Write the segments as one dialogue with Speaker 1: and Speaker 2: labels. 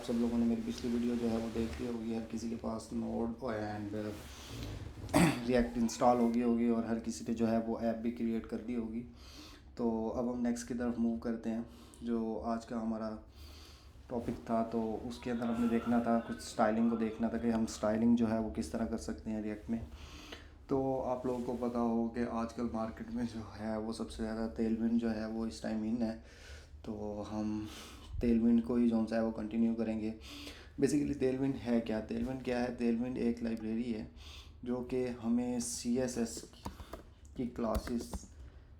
Speaker 1: आप सब लोगों ने मेरी पिछली वीडियो जो है वो देख ली होगी। हर किसी के पास नोड एंड रिएक्ट इंस्टॉल होगी और हर किसी ने जो है वो ऐप भी क्रिएट कर दी होगी। तो अब हम नेक्स्ट की तरफ मूव करते हैं। जो आज का हमारा टॉपिक था तो उसके अंदर हमने देखना था, कुछ स्टाइलिंग को देखना था कि हम स्टाइलिंग जो है वो किस तरह कर सकते हैं रिएक्ट में। तो आप लोगों को पता हो कि आजकल मार्केट में जो है वो सबसे ज़्यादा तेलविंड जो है वो इस टाइम इन है। तो हम तेलविंड को ही जो सा है वो कंटिन्यू करेंगे। बेसिकली तेलविंड है क्या? तेलविंड क्या है? तेलविंड एक लाइब्रेरी है जो कि हमें CSS की क्लासेस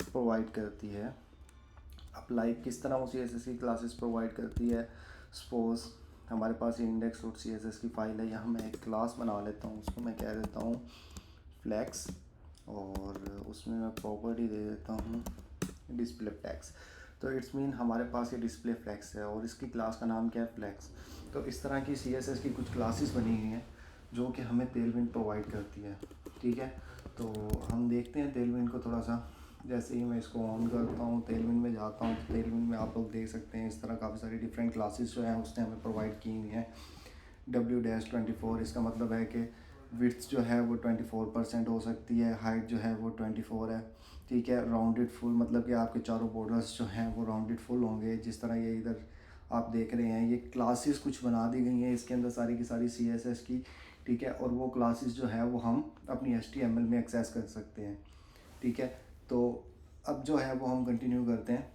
Speaker 1: प्रोवाइड करती है। अब लाइक किस तरह वो CSS की क्लासेस प्रोवाइड करती है। सपोज़ हमारे पास index.css की फ़ाइल है, यहाँ मैं एक क्लास बना लेता हूँ, उसको मैं कह देता हूँ फ्लैक्स और उसमें मैं प्रॉपर्टी दे देता हूँ डिस्प्ले फ्लैक्स। तो इट्स मीन हमारे पास ये डिस्प्ले फ्लैक्स है और इसकी क्लास का नाम क्या है? फ्लैक्स। तो इस तरह की CSS की कुछ क्लासेस बनी हुई हैं जो कि हमें तेलविंड प्रोवाइड करती है। ठीक है, तो हम देखते हैं तेलविंड को थोड़ा सा। जैसे ही मैं इसको ऑन करता हूँ, तेलविंड में जाता हूँ, तो तेलविंड में आप लोग देख सकते हैं इस तरह काफ़ी सारी डिफरेंट क्लासेस जो हैं उसने हमें प्रोवाइड की हुई हैं। W-24 इसका मतलब है कि विड्थ जो है वो 24% हो सकती है, हाइट जो है वो 24 है। ठीक है, राउंडेड फुल मतलब कि आपके चारों बॉर्डर्स जो हैं वो राउंडेड फुल होंगे। जिस तरह ये इधर आप देख रहे हैं, ये क्लासेस कुछ बना दी गई हैं इसके अंदर सारी की सारी CSS की। ठीक है, और वो क्लासेस जो है वो हम अपनी HTML में एक्सेस कर सकते हैं। ठीक है, तो अब जो है वो हम कंटिन्यू करते हैं।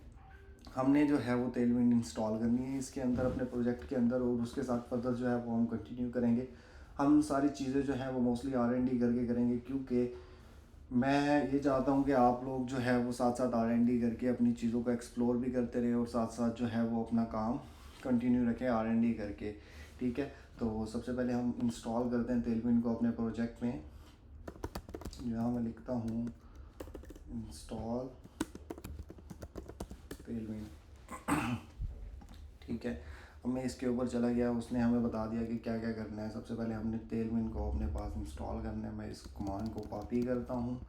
Speaker 1: हमने जो है वो तेलविंड इंस्टॉल करनी है इसके अंदर अपने प्रोजेक्ट के अंदर और उसके साथ फर्दर जो है वो हम कंटिन्यू करेंगे। हम सारी चीज़ें जो हैं वो मोस्टली R&D करके करेंगे, क्योंकि मैं ये चाहता हूँ कि आप लोग जो है वो साथ साथ R&D करके अपनी चीज़ों को एक्सप्लोर भी करते रहे और साथ साथ जो है वो अपना काम कंटिन्यू रखें R&D करके। ठीक है, तो सबसे पहले हम इंस्टॉल करते हैं तेलविंड को अपने प्रोजेक्ट में। यहाँ मैं लिखता हूँ इंस्टॉल तेलविंड। ठीक है, अब मैं इसके ऊपर चला गया, उसने हमें बता दिया कि क्या क्या करना है। सबसे पहले हमने तेलविंड को अपने पास इंस्टॉल करना है। मैं इस कमांड को कॉपी करता हूँ,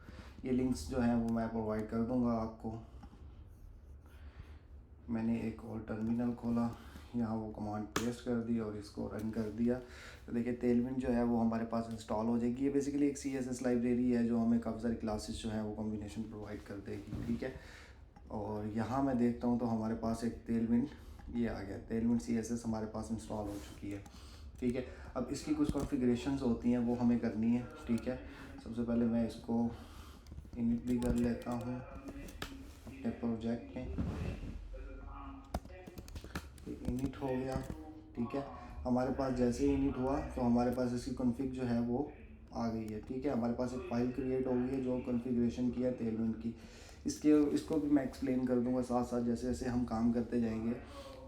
Speaker 1: ये लिंक्स जो हैं वो मैं प्रोवाइड कर दूँगा आपको। मैंने एक और टर्मिनल खोला, यहाँ वो कमांड पेस्ट कर दी और इसको रन कर दिया। तो देखिए तेलविंड जो है वो हमारे पास इंस्टॉल हो जाएगी। ये बेसिकली एक CSS लाइब्रेरी है जो हमें काफ़ी सारी क्लासेस जो है वो कॉम्बिनेशन प्रोवाइड कर देगी। ठीक है, और यहाँ मैं देखता हूँ तो हमारे पास एक तेलविंड ये आ गया। तेलविंड CSS हमारे पास इंस्टॉल हो चुकी है। ठीक है, अब इसकी कुछ कॉन्फ़िगरेशंस होती हैं वो हमें करनी है। ठीक है, सबसे पहले मैं इसको इनिट भी कर लेता हूँ अपने प्रोजेक्ट में। इनिट हो गया। ठीक है, हमारे पास जैसे ही इनिट हुआ तो हमारे पास इसकी कॉन्फ़िग जो है वो आ गई है। ठीक है, हमारे पास एक फ़ाइल क्रिएट हो गई है जो कॉन्फ़िगरेशन की है तेलविंड की। इसको भी मैं एक्सप्लेन कर दूंगा साथ साथ जैसे जैसे हम काम करते जाएंगे।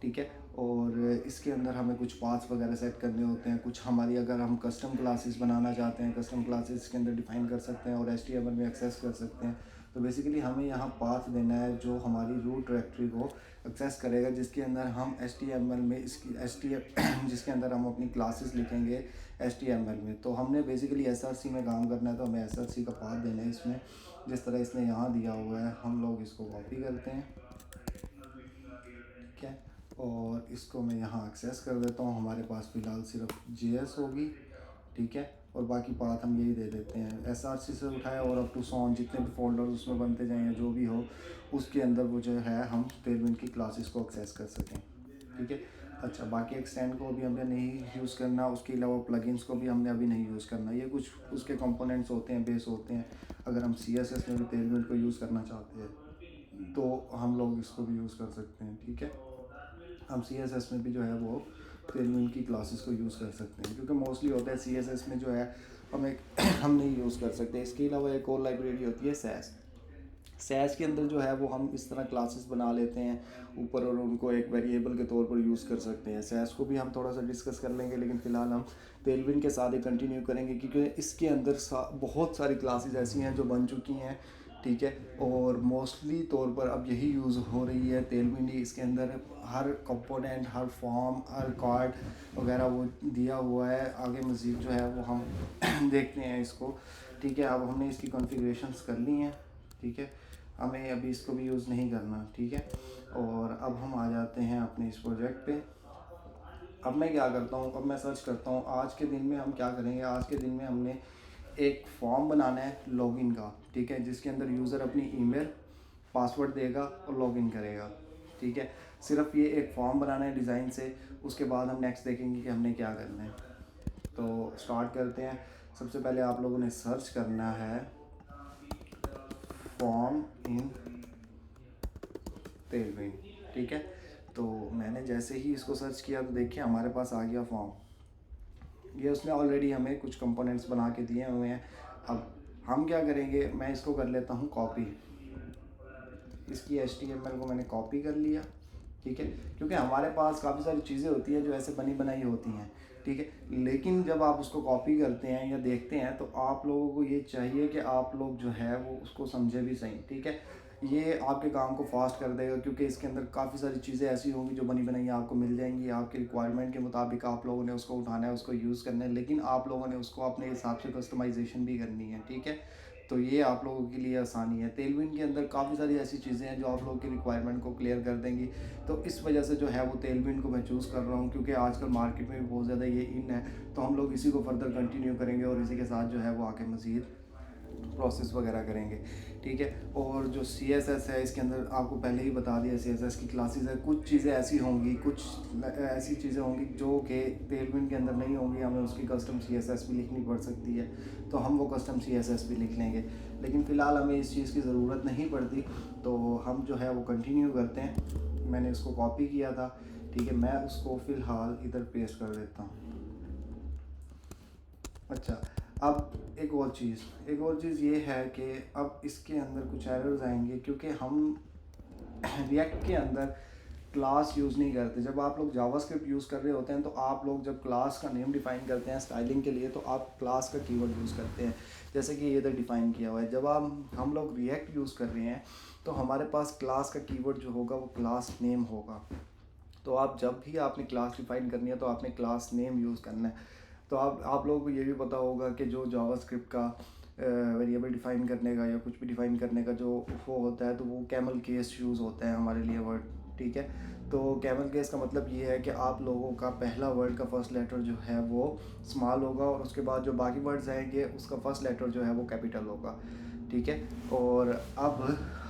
Speaker 1: ठीक है, और इसके अंदर हमें कुछ पाथ्स वगैरह सेट करने होते हैं। कुछ हमारी अगर हम कस्टम क्लासेस बनाना चाहते हैं, कस्टम क्लासेस के अंदर डिफ़ाइन कर सकते हैं और HTML में एक्सेस कर सकते हैं। तो बेसिकली हमें यहाँ पाथ देना है जो हमारी रूट डायरेक्टरी को एक्सेस करेगा, जिसके अंदर हम HTML में जिसके अंदर हम अपनी क्लासेस लिखेंगे HTML में। तो हमने बेसिकली SRC में काम करना है, तो हमें SRC का पाथ देना है इसमें। जिस तरह इसने यहाँ दिया हुआ है हम लोग इसको कॉपी करते हैं। ठीक है, और इसको मैं यहाँ एक्सेस कर देता हूँ। हमारे पास फ़िलहाल सिर्फ JS होगी। ठीक है, और बाकी पाथ हम यही दे देते हैं SRC से उठाया और अप टू सॉन जितने भी फोल्डर उसमें बनते जाएंगे जो भी हो उसके अंदर वो जो है हम तेलविंड की क्लासेस को एक्सेस कर सकें। ठीक है, अच्छा बाकी एक्सटेंड को अभी हमने नहीं यूज़ करना, उसके अलावा प्लगइन्स को भी हमने अभी नहीं यूज़ करना। ये कुछ उसके कंपोनेंट्स होते हैं, बेस होते हैं। अगर हम CSS में भी तेलविंड को यूज़ करना चाहते हैं तो हम लोग इसको भी यूज़ कर सकते हैं। ठीक है, हम CSS में भी जो है वो तेलविंड की क्लासेस को यूज़ कर सकते हैं, क्योंकि मोस्टली होता है CSS में जो है हम हम नहीं यूज़ कर सकते। इसके अलावा एक और लाइब्रेरी होती है सैस के अंदर जो है वो हम इस तरह क्लासेस बना लेते हैं ऊपर और उनको एक वेरिएबल के तौर पर यूज़ कर सकते हैं। सैस को भी हम थोड़ा सा डिस्कस कर लेंगे, लेकिन फ़िलहाल हम तेलविंड के साथ ही कंटिन्यू करेंगे, क्योंकि इसके अंदर बहुत सारी क्लासेस ऐसी हैं जो बन चुकी हैं। ठीक है, और मोस्टली तौर पर अब यही यूज़ हो रही है तेलविंड ही। इसके अंदर हर कंपोनेंट, हर फॉर्म, हर कार्ड वगैरह वो दिया हुआ है। आगे मज़ीद जो है वो हम देखते हैं इसको। ठीक है, अब हमने इसकी कॉन्फ़िगरेशंस कर ली हैं। ठीक है, हमें अभी इसको भी यूज़ नहीं करना। ठीक है, और अब हम आ जाते हैं अपने इस प्रोजेक्ट पे। अब मैं क्या करता हूँ, अब मैं सर्च करता हूँ आज के दिन में हम क्या करेंगे। आज के दिन में हमने एक फॉर्म बनाना है लॉगिन का, ठीक है, जिसके अंदर यूज़र अपनी ईमेल पासवर्ड देगा और लॉगिन करेगा, ठीक है। सिर्फ ये एक फॉर्म बनाना है डिज़ाइन से, उसके बाद हम नेक्स्ट देखेंगे कि हमने क्या करना है। तो स्टार्ट करते हैं। सबसे पहले आप लोगों ने सर्च करना है फॉर्म इन तेलविन, ठीक है। तो मैंने जैसे ही इसको सर्च किया तो देखिए हमारे पास आ गया फॉर्म। ये उसने ऑलरेडी हमें कुछ कंपोनेंट्स बना के दिए हुए हैं। अब हम क्या करेंगे, मैं इसको कर लेता हूँ कॉपी। इसकी HTML को मैंने कॉपी कर लिया, ठीक है, क्योंकि हमारे पास काफ़ी सारी चीज़ें होती हैं जो ऐसे बनी बनाई होती हैं, ठीक है। लेकिन जब आप उसको कॉपी करते हैं या देखते हैं तो आप लोगों को ये चाहिए कि आप लोग जो है वो उसको समझे भी सही, ठीक है। ये आपके काम को फास्ट कर देगा, क्योंकि इसके अंदर काफ़ी सारी चीज़ें ऐसी होंगी जो बनी बनाई आपको मिल जाएंगी। आपके रिक्वायरमेंट के मुताबिक आप लोगों ने उसको उठाना है, उसको यूज़ करना है, लेकिन आप लोगों ने उसको अपने हिसाब से कस्टमाइजेशन भी करनी है, ठीक है। तो ये आप लोगों के लिए आसानी है। तेलविन के अंदर काफ़ी सारी ऐसी चीज़ें हैं जो आप लोगों की रिक्वायरमेंट को क्लियर कर देंगी। तो इस वजह से जो है वो तेलविन को मैं चूज़ कर रहा हूँ, क्योंकि आजकल मार्केट में भी बहुत ज़्यादा ये इन है। तो हम लोग इसी को फर्दर कंटिन्यू करेंगे और इसी के साथ जो है वो आगे मज़ीद प्रोसेस वगैरह करेंगे, ठीक है। और जो CSS है इसके अंदर आपको पहले ही बता दिया, CSS की क्लासेस है। कुछ चीज़ें ऐसी होंगी, कुछ ऐसी चीज़ें होंगी जो कि तेलविन के अंदर नहीं होंगी, हमें उसकी कस्टम CSS भी लिखनी पड़ सकती है, तो हम वो कस्टम CSS भी लिख लेंगे। लेकिन फ़िलहाल हमें इस चीज़ की ज़रूरत नहीं पड़ती, तो हम जो है वो कंटिन्यू करते हैं। मैंने इसको कॉपी किया था, ठीक है, मैं उसको फ़िलहाल इधर पेस्ट कर देता हूँ। अच्छा, अब एक और चीज़ ये है कि अब इसके अंदर कुछ एरर्स आएंगे, क्योंकि हम रिएक्ट के अंदर क्लास यूज़ नहीं करते। जब आप लोग जावास्क्रिप्ट यूज़ कर रहे होते हैं तो आप लोग जब क्लास का नेम डिफ़ाइन करते हैं स्टाइलिंग के लिए, तो आप क्लास का कीवर्ड यूज़ करते हैं, जैसे कि ये इधर डिफ़ाइन किया हुआ है। जब हम लोग रिएक्ट यूज़ कर रहे हैं तो हमारे पास क्लास का कीवर्ड जो होगा वो क्लास नेम होगा। तो आप जब भी आपने क्लास डिफ़ाइन करनी है तो आपने क्लास नेम यूज़ करना है। तो आप लोगों को ये भी पता होगा कि जो जावास्क्रिप्ट का वेरिएबल डिफ़ाइन करने का या कुछ भी डिफ़ाइन करने का जो वो होता है, तो वो कैमल केस यूज़ होता है हमारे लिए वर्ड, ठीक है। तो कैमल केस का मतलब ये है कि आप लोगों का पहला वर्ड का फर्स्ट लेटर जो है वो स्मॉल होगा और उसके बाद जो बाकी वर्ड्स आएंगे उसका फर्स्ट लेटर जो है वो कैपिटल होगा, ठीक है। और अब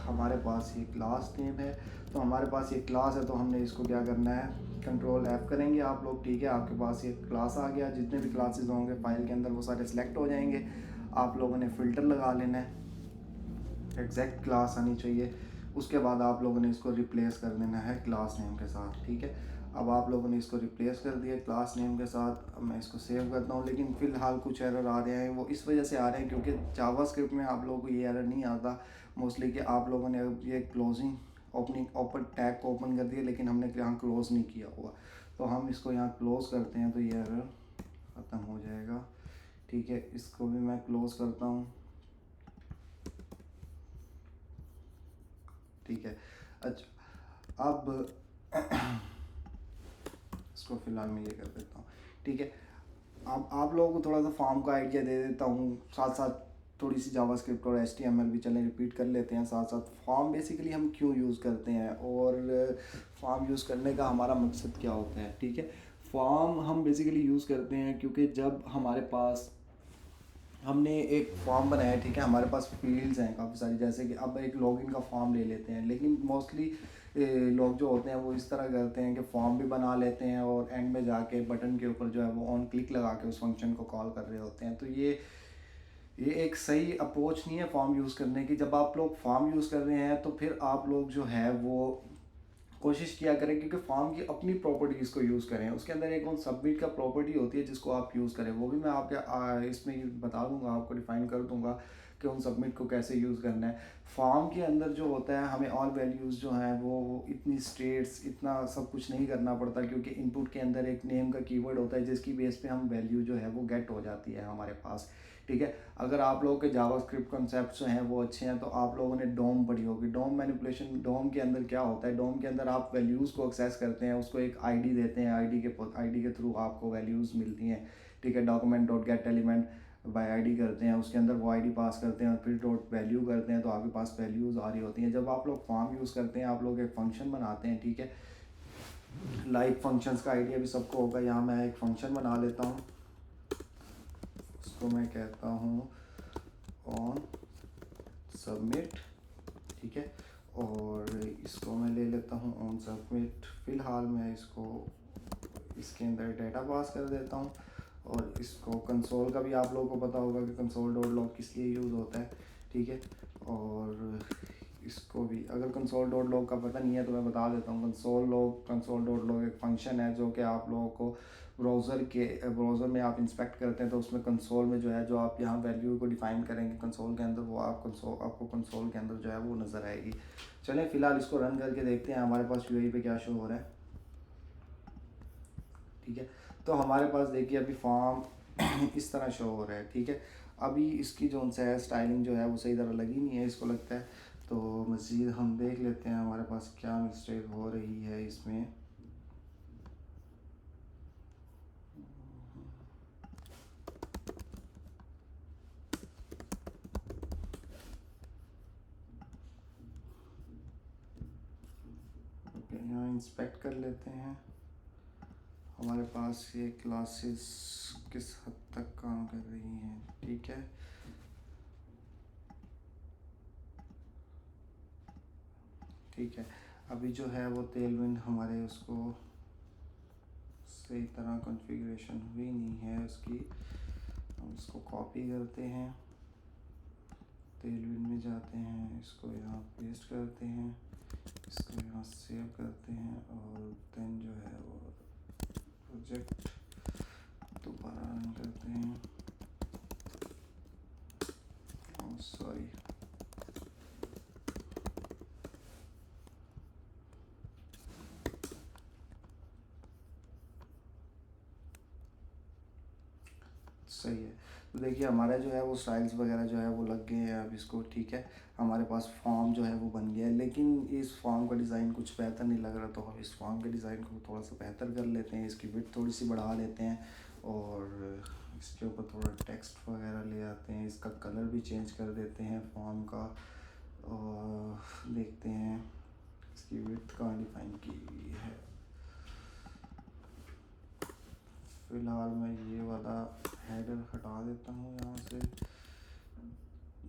Speaker 1: हमारे पास ये क्लास नेम है, तो हमारे पास ये क्लास है, तो हमने इसको क्या करना है, कंट्रोल F करेंगे आप लोग, ठीक है। आपके पास ये क्लास आ गया। जितने भी क्लासेस होंगे फाइल के अंदर वो सारे सिलेक्ट हो जाएंगे। आप लोगों ने फ़िल्टर लगा लेना है, एग्जैक्ट क्लास आनी चाहिए। उसके बाद आप लोगों ने इसको रिप्लेस कर देना है क्लास नेम के साथ, ठीक है। अब आप लोगों ने इसको रिप्लेस कर दिया क्लास नेम के साथ। अब मैं इसको सेव करता हूँ, लेकिन फ़िलहाल कुछ एरर आ रहे हैं। वो इस वजह से आ रहे हैं क्योंकि जावास्क्रिप्ट में आप लोगों को ये एरर नहीं आता मोस्टली, कि आप लोगों ने ये क्लोजिंग ओपन टैग को ओपन कर दिया, लेकिन हमने यहाँ क्लोज़ नहीं किया हुआ। तो हम इसको यहाँ क्लोज़ करते हैं तो ये एरर ख़त्म हो जाएगा, ठीक है। इसको भी मैं क्लोज़ करता हूँ, ठीक है। अच्छा, अब इसको फ़िलहाल मैं ये कर देता हूँ, ठीक है। अब आप लोगों को थोड़ा सा फॉर्म का आइडिया दे देता हूँ, साथ साथ थोड़ी सी जावास्क्रिप्ट और HTML भी चलें रिपीट कर लेते हैं साथ साथ। फॉर्म बेसिकली हम क्यों यूज़ करते हैं और फॉर्म यूज़ करने का हमारा मकसद क्या होता है, ठीक है। फॉर्म हम बेसिकली यूज़ करते हैं क्योंकि जब हमारे पास हमने एक फॉर्म बनाया है, ठीक है, हमारे पास फील्ड्स हैं काफ़ी सारी, जैसे कि अब एक लॉगिन का फॉर्म ले लेते हैं। लेकिन मोस्टली लोग जो होते हैं वो इस तरह करते हैं कि फॉर्म भी बना लेते हैं और एंड में जाके बटन के ऊपर जो है वो ऑन क्लिक लगा के उस फंक्शन को कॉल कर रहे होते हैं। तो ये एक सही अप्रोच नहीं है फॉर्म यूज़ करने की। जब आप लोग फॉर्म यूज़ कर रहे हैं तो फिर आप लोग जो है वो कोशिश किया करें, क्योंकि फॉर्म की अपनी प्रॉपर्टीज़ को यूज़ करें। उसके अंदर एक ऑन सबमिट का प्रॉपर्टी होती है जिसको आप यूज़ करें, वो भी मैं आपके इसमें बता दूंगा, आपको डिफाइन कर दूंगा कि उन सबमिट को कैसे यूज़ करना है। फॉर्म के अंदर जो होता है हमें ऑल वैल्यूज़ जो हैं वो इतनी स्टेट्स इतना सब कुछ नहीं करना पड़ता, क्योंकि इनपुट के अंदर एक नेम का कीवर्ड होता है जिसकी बेस पे हम वैल्यू जो है वो गेट हो जाती है हमारे पास, ठीक है। अगर आप लोगों के जावास्क्रिप्ट कॉन्सेप्ट जो हैं वो अच्छे हैं तो आप लोगों ने डोम पढ़ी होगी। डोम मैनिपुलेशन, डोम के अंदर क्या होता है, डोम के अंदर आप वैल्यूज़ को एक्सेस करते हैं, उसको एक आईडी देते हैं, आईडी के थ्रू आपको वैल्यूज़ मिलती हैं, ठीक है। Document dot gate element by ID करते हैं, उसके अंदर वो आईडी पास करते हैं और फिर डॉट वैल्यू करते हैं, तो आपके पास वैल्यूज़ आ रही होती हैं। जब आप लोग फॉर्म यूज़ करते हैं आप लोग एक फंक्शन बनाते हैं, ठीक है। लाइव फंक्शंस का आइडिया भी सबको होगा। यहाँ मैं एक फंक्शन बना लेता हूँ, उसको मैं कहता हूँ ऑन सबमिट, ठीक है। और इसको मैं ले लेता हूँ ऑन सबमिट। फ़िलहाल मैं इसको इसके अंदर डाटा पास कर देता हूँ। और इसको कंसोल का भी आप लोगों को पता होगा कि कंसोल डॉट लॉग किस लिए यूज़ होता है, ठीक है। और इसको भी अगर कंसोल डॉट लॉग का पता नहीं है तो मैं बता देता हूँ। कंसोल डॉट लॉग एक फंक्शन है जो कि आप लोगों को ब्राउज़र में आप इंस्पेक्ट करते हैं तो उसमें कंसोल में जो है, जो आप यहाँ वैल्यू को डिफ़ाइन करेंगे कंसोल के अंदर, वो आपको कंसोल के अंदर जो है वो नज़र आएगी। चलें फ़िलहाल इसको रन करके देखते हैं हमारे पास यूआई पे क्या शो हो रहा है, ठीक है। तो हमारे पास देखिए अभी फॉर्म इस तरह शो हो रहा है, ठीक है। अभी इसकी जो है स्टाइलिंग जो है वो सही तरह लगी नहीं है इसको लगता है। तो मज़ीद हम देख लेते हैं हमारे पास क्या मिस्टेक हो रही है इसमें। ओके, यहाँ इंस्पेक्ट कर लेते हैं हमारे पास ये क्लासेस किस हद तक काम कर रही हैं, ठीक है। ठीक है, अभी जो है वो तेलविंड हमारे उसको सही तरह कॉन्फ़िगरेशन हुई नहीं है उसकी। हम इसको कॉपी करते हैं, तेलविंड में जाते हैं, इसको यहाँ पेस्ट करते हैं, इसको यहाँ सेव करते हैं और देन जो है वो प्रोजेक्ट दोबारा रन करते हैं। सॉरी, सही है। तो देखिए हमारा जो है वो स्टाइल्स वगैरह जो है वो लग गए हैं अब इसको, ठीक है। हमारे पास फॉर्म जो है वो बन गया है, लेकिन इस फॉर्म का डिज़ाइन कुछ बेहतर नहीं लग रहा, तो हम इस फॉर्म के डिज़ाइन को थोड़ा सा बेहतर कर लेते हैं। इसकी विड्थ थोड़ी सी बढ़ा लेते हैं और इसके ऊपर थोड़ा टेक्स्ट वगैरह ले आते हैं, इसका कलर भी चेंज कर देते हैं फॉर्म का। और देखते हैं इसकी विड्थ कहाँ डिफाइन की हुई है। फ़िलहाल मैं ये वाला हेडर हटा देता हूँ यहाँ से।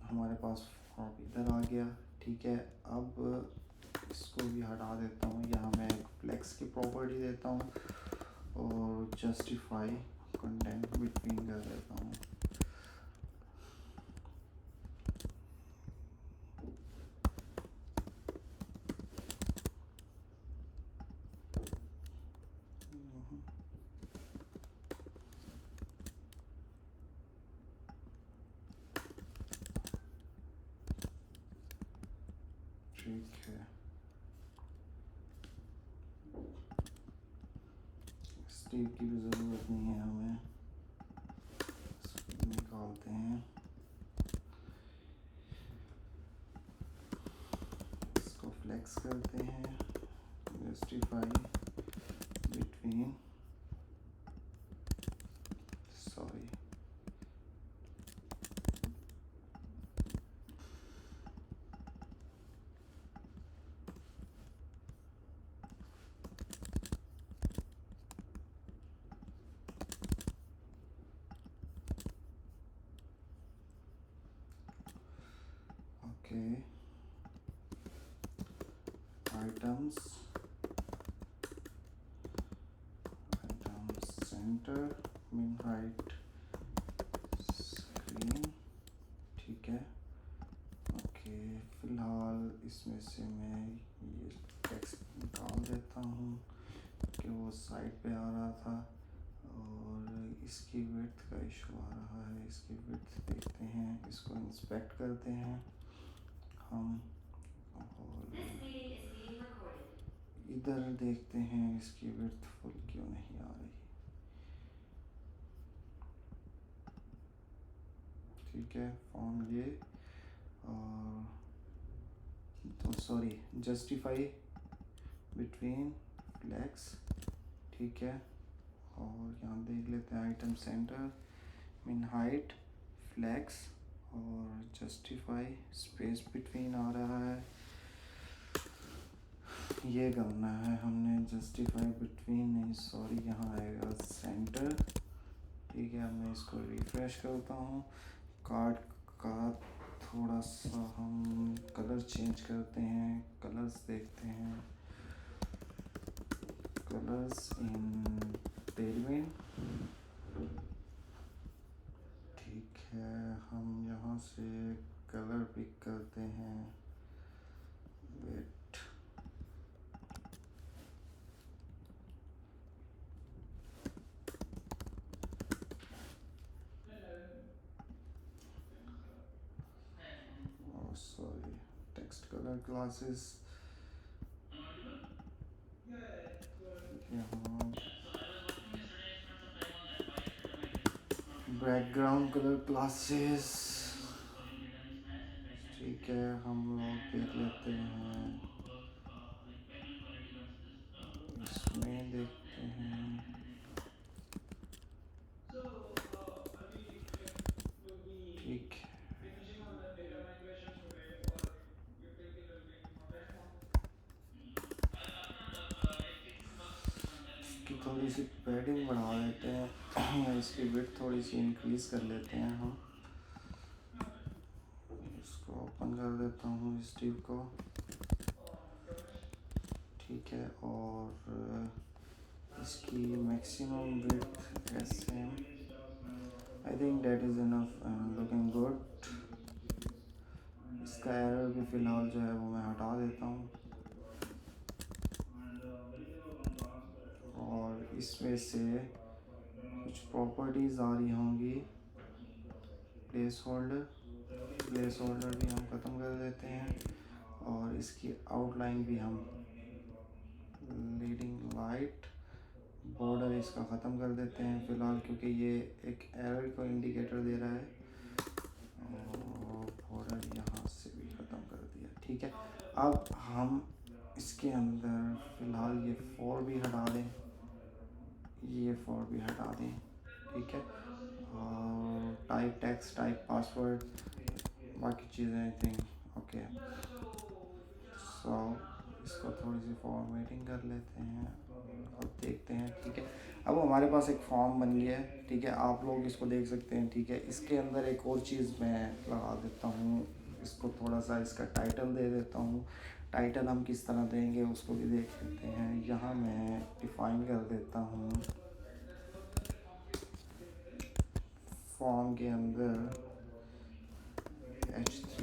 Speaker 1: हमारे पास फॉर्म इधर आ गया, ठीक है। अब इसको भी हटा देता हूँ, यहाँ मैं एक फ्लेक्स की प्रॉपर्टी देता हूँ और जस्टिफाई कंटेंट बिटवीन कर देता हूँ। ठीक है, स्टील की भी ज़रूरत नहीं है हमें, इसको निकालते हैं, इसको फ्लेक्स करते हैं, justify between, sorry, okay. Items centre मिन हाइट स्क्रीन, ठीक है। ओके, फ़िलहाल इसमें से मैं ये टेक्स्ट निकाल देता हूँ कि वो साइड पे आ रहा था। और इसकी विड्थ का इशू आ रहा है, इसकी विड्थ देखते हैं, इसको इंस्पेक्ट करते हैं हम और इधर देखते हैं इसकी विड्थ फुल क्यों नहीं आ रही, ठीक है। फॉर्म ये और तो सॉरी, जस्टिफाई बिटवीन फ्लेक्स, ठीक है। और यहाँ देख लेते हैं आइटम सेंटर मिन हाइट फ्लेक्स और जस्टिफाई स्पेस बिटवीन आ रहा है। ये करना है हमने, जस्टिफाई बिटवीन, नहीं सॉरी, यहाँ आएगा सेंटर। ठीक है, अब मैं इसको रिफ्रेश करता हूँ। कार्ड का थोड़ा सा हम कलर चेंज करते हैं, कलर्स देखते हैं, कलर्स इन टेलविन। ठीक है, हम यहाँ से कलर पिक करते हैं, wait, sorry, text colour classes, यहाँ बैकग्राउंड कलर क्लासेस। ठीक है, हम लोग देख लेते हैं, इसमें देखते हैं। ठीक है, इसकी थोड़ी सी पैडिंग बढ़ा देते हैं या इसकी विड्थ थोड़ी सी इंक्रीज़ कर लेते हैं हम। इसको ओपन कर देता हूँ इस टिप को। ठीक है, और इसकी मैक्सिमम विड्थ ऐसे, I think that is enough, looking good. इसका एरर भी फ़िलहाल जो है वो मैं हटा देता हूँ, और इसमें से कुछ प्रॉपर्टीज़ आ रही होंगी। प्लेस होल्डर भी हम ख़त्म कर देते हैं, और इसकी आउटलाइन भी हम, लीडिंग लाइट, बॉर्डर इसका ख़त्म कर देते हैं फ़िलहाल, क्योंकि ये एक एरर को इंडिकेटर दे रहा है, और बॉर्डर यहाँ से भी ख़त्म कर दिया। ठीक है, अब हम इसके अंदर फ़िलहाल ये 4 भी हटा दें, ये 4 भी हटा दें। ठीक है, और टाइप टेक्स्ट, टाइप पासवर्ड, बाकी चीज़ें आई थिंक ओके। सो इसको थोड़ी सी फॉर्मेटिंग कर लेते हैं और देखते हैं। ठीक है, अब हमारे पास एक फॉर्म बन गया है। ठीक है, आप लोग इसको देख सकते हैं। ठीक है, इसके अंदर एक और चीज़ मैं लगा देता हूँ, इसको थोड़ा सा इसका टाइटल दे देता हूँ। टाइटल हम किस तरह देंगे उसको भी देख लेते हैं। यहाँ मैं डिफ़ाइन कर देता हूँ फॉर्म के अंदर H3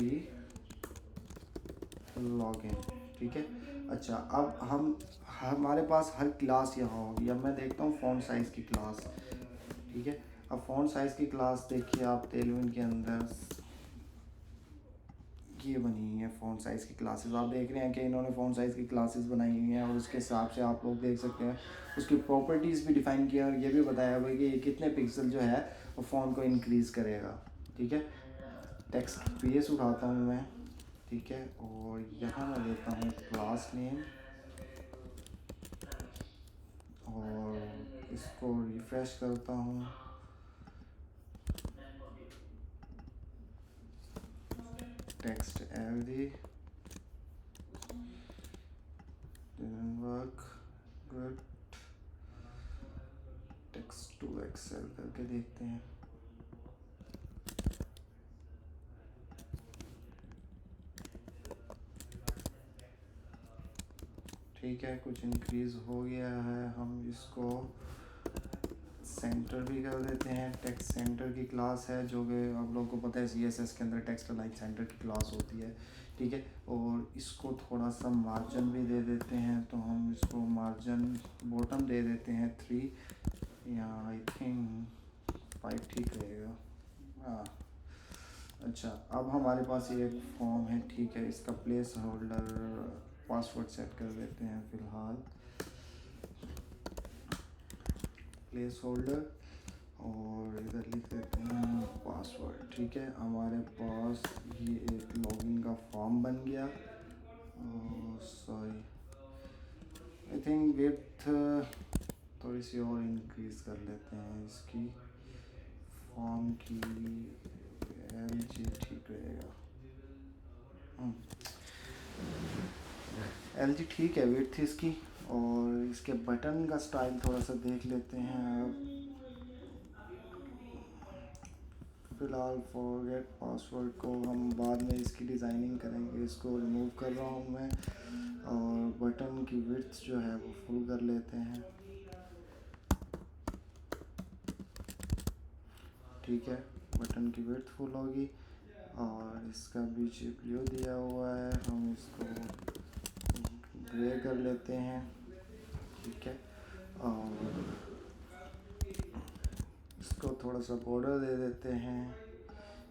Speaker 1: लॉगिन। ठीक है, अच्छा, अब हमारे पास हर क्लास यहाँ होगी। अब मैं देखता हूँ फ़ॉन्ट साइज़ की क्लास। ठीक है, अब फ़ॉन्ट साइज़ की क्लास देखिए आप, टेलविन के अंदर ये बनी हुई है फ़ॉन्ट साइज़ की क्लासेस। आप देख रहे हैं कि इन्होंने फ़ॉन्ट साइज़ की क्लासेस बनाई हुई हैं, और उसके हिसाब से आप लोग देख सकते हैं उसकी प्रॉपर्टीज़ भी डिफ़ाइन किया, और ये भी बताया हुआ है कि ये कितने पिक्सल जो है वो फ़ॉन्ट को इंक्रीज़ करेगा। ठीक है, टेक्स्ट बेस उठाता हूँ मैं। ठीक है, और यहाँ मैं देता हूँ क्लास नेम, और इसको रिफ़्रेश करता हूँ। Text every didn't work good, text to Excel करके देखते हैं। ठीक है, कुछ इंक्रीज़ हो गया है। हम इसको सेंटर भी कर देते हैं। टेक्स्ट सेंटर की क्लास है, जो कि आप लोगों को पता है CSS के अंदर टेक्स्ट अलाइन सेंटर की क्लास होती है। ठीक है, और इसको थोड़ा सा मार्जिन भी दे देते हैं, तो हम इसको मार्जिन बॉटम दे देते हैं 3, या आई थिंक 5 ठीक रहेगा। हाँ, अच्छा, अब हमारे पास ये एक फॉर्म है। ठीक है, इसका प्लेस होल्डर पासवर्ड सेट कर देते हैं फ़िलहाल, प्लेस होल्डर, और इधर लिख देते हैं पासवर्ड। ठीक है, हमारे पास ये एक लॉगिन का फॉर्म बन गया। सॉरी, आई थिंक विड्थ थोड़ी सी और इंक्रीज़ कर लेते हैं इसकी, फॉर्म की LG ठीक रहेगा। LG ठीक है वेट थी इसकी। और इसके बटन का स्टाइल थोड़ा सा देख लेते हैं अब। फ़िलहाल फॉरगेट पासवर्ड को हम बाद में इसकी डिज़ाइनिंग करेंगे, इसको रिमूव कर रहा हूँ मैं। और बटन की विड्थ जो है वो फुल कर लेते हैं। ठीक है, बटन की विड्थ फुल होगी। और इसका बीच ब्लू दिया हुआ है, हम इसको ग्रे कर लेते हैं। ठीक है, और इसको थोड़ा सा बॉर्डर दे देते हैं।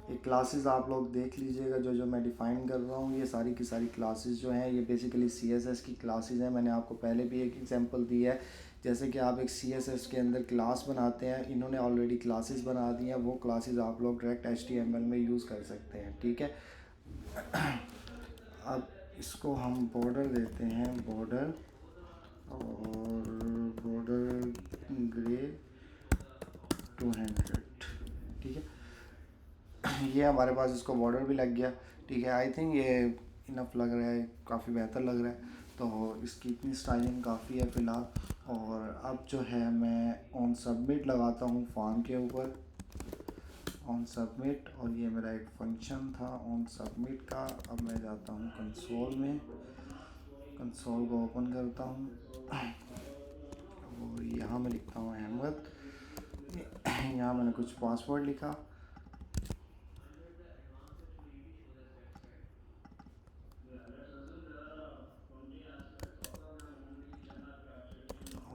Speaker 1: ये क्लासेस आप लोग देख लीजिएगा, जो जो मैं डिफ़ाइन कर रहा हूँ, ये सारी की सारी क्लासेस जो हैं ये बेसिकली CSS की क्लासेस हैं। मैंने आपको पहले भी एक एग्जांपल दिया है, जैसे कि आप एक CSS के अंदर क्लास बनाते हैं, इन्होंने ऑलरेडी क्लासेस बना दी हैं, वो क्लासेस आप लोग डायरेक्ट HTML में यूज़ कर सकते हैं। ठीक है, अब इसको हम बॉर्डर देते हैं, बॉर्डर, और बॉर्डर ग्रे 200। ठीक है, ये हमारे पास इसको बॉर्डर भी लग गया। ठीक है, आई थिंक ये इनफ लग रहा है, काफ़ी बेहतर लग रहा है। तो इसकी इतनी स्टाइलिंग काफ़ी है फ़िलहाल। और अब जो है मैं ऑन सबमिट लगाता हूँ फॉर्म के ऊपर, ऑन सबमिट। और ये मेरा एक फंक्शन था ऑन सबमिट का। अब मैं जाता हूँ कंसोल में, कंसोल को ओपन करता हूँ और यहाँ मैं लिखता हूँ अहमद। यहाँ मैंने कुछ पासवर्ड लिखा,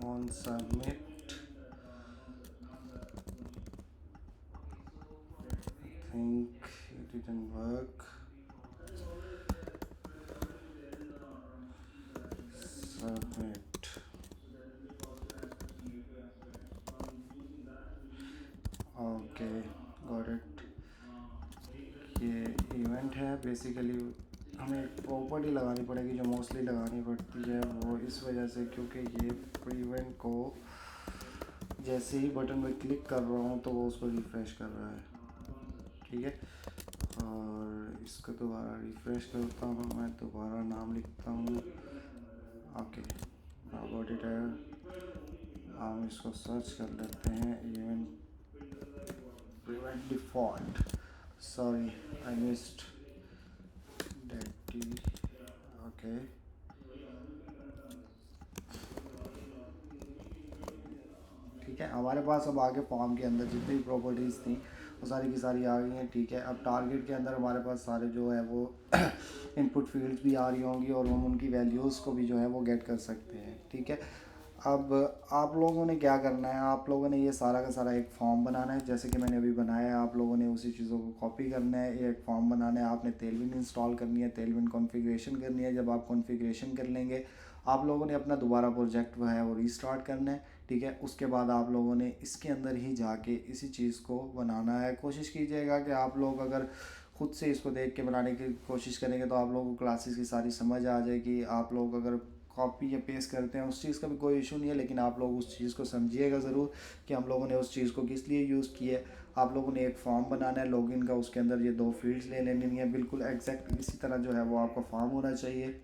Speaker 1: on submit. think it didn't work. Submit. Okay, got it. ये इवेंट है, बेसिकली हमें एक प्रॉपर्टी लगानी पड़ेगी जो मोस्टली लगानी पड़ती है, वो इस वजह से क्योंकि ये इवेंट को जैसे ही बटन पे क्लिक कर रहा हूँ तो वो उसको रिफ़्रेश कर रहा है। ठीक है, और इसको दोबारा रिफ़्रेश करता हूँ, मैं दोबारा नाम लिखता हूँ। ओके, अबाउट इट है, हम इसको सर्च कर लेते हैं, event default. Sorry I missed that. Okay, ठीक है, हमारे पास अब आगे फॉर्म के अंदर जितनी भी प्रॉपर्टीज़ थी वो सारी की सारी आ गई हैं। ठीक है, अब टारगेट के अंदर हमारे पास सारे जो है वो इनपुट फील्ड्स भी आ रही होंगी और हम उनकी वैल्यूज़ को भी जो है वो गेट कर सकते हैं। ठीक है, अब आप लोगों ने क्या करना है, आप लोगों ने ये सारा का सारा एक फॉर्म बनाना है, जैसे कि मैंने अभी बनाया है। आप लोगों ने उसी चीज़ों को कॉपी करना है, एक फॉर्म बनाना है। आपने तेलविन इंस्टॉल करनी है, तेलविन कॉन्फ़िगरेशन करनी है। जब आप कॉन्फ़िगरेशन कर लेंगे, आप लोगों ने अपना दोबारा प्रोजेक्ट जो है वो रीस्टार्ट करना है। ठीक है, उसके बाद आप लोगों ने इसके अंदर ही जाके इसी चीज़ को बनाना है। कोशिश कीजिएगा कि आप लोग अगर खुद से इसको देख के बनाने की कोशिश करेंगे तो आप लोगों को क्लासेस की सारी समझ आ जाएगी। आप लोग अगर कॉपी या पेस्ट करते हैं उस चीज़ का भी कोई इशू नहीं है, लेकिन आप लोग उस चीज़ को समझिएगा ज़रूर कि हम लोगों ने उस चीज़ को किस लिए यूज़ किया है। आप लोगों ने एक फॉर्म बनाना है लॉगिन का, उसके अंदर ये 2 फील्ड्स ले लेनी है, बिल्कुल एग्जैक्ट इसी तरह जो है वो आपका फॉर्म होना चाहिए।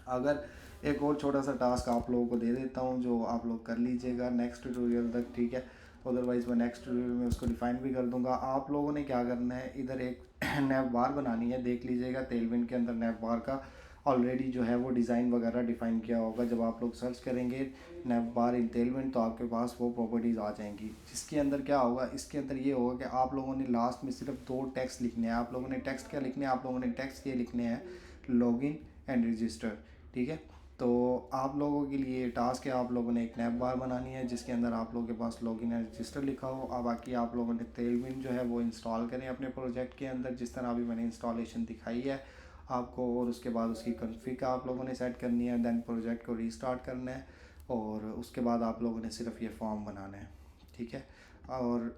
Speaker 1: अगर एक और छोटा सा टास्क आप लोगों को दे देता हूँ जो आप लोग कर लीजिएगा नेक्स्ट ट्यूटोरियल तक। ठीक है, अदरवाइज़ मैं नेक्स्ट ट्यूटोरियल में उसको डिफ़ाइन भी कर दूंगा। आप लोगों ने क्या करना है, इधर एक नैव बार बनानी है, देख लीजिएगा तेलविन के अंदर नैव बार का ऑलरेडी जो है वो डिज़ाइन वगैरह डिफ़ाइन किया होगा। जब आप लोग सर्च करेंगे नैव बार इन तेलविन तो आपके पास वो प्रॉपर्टीज़ आ जाएंगी, जिसके अंदर क्या होगा, इसके अंदर ये होगा कि आप लोगों ने लास्ट में सिर्फ 2 टेक्स्ट लिखने हैं। आप लोगों ने टेक्स्ट क्या लिखने हैं, आप लोगों ने टेक्स्ट ये लिखने हैं लॉगिन एंड रजिस्टर। ठीक है, तो आप लोगों के लिए टास्क है, आप लोगों ने एक नैप बार बनानी है जिसके अंदर आप लोगों के पास लॉगिन एंड रजिस्टर लिखा हो। अब बाकी आप लोगों ने तेलविन जो है वो इंस्टॉल करें अपने प्रोजेक्ट के अंदर, जिस तरह अभी मैंने इंस्टॉलेशन दिखाई है आपको। और उसके बाद उसकी कॉन्फ़िग आप लोगों ने सेट करनी है, देन प्रोजेक्ट को रीस्टार्ट करना है और उसके बाद आप लोगों ने सिर्फ ये फॉर्म बनाना है। ठीक है, और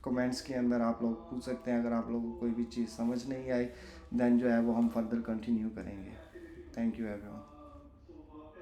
Speaker 1: कमेंट्स के अंदर आप लोग पूछ सकते हैं अगर आप लोगों को कोई भी चीज़ समझ नहीं आई, देन जो है वो हम फर्दर कंटिन्यू करेंगे। Thank you everyone.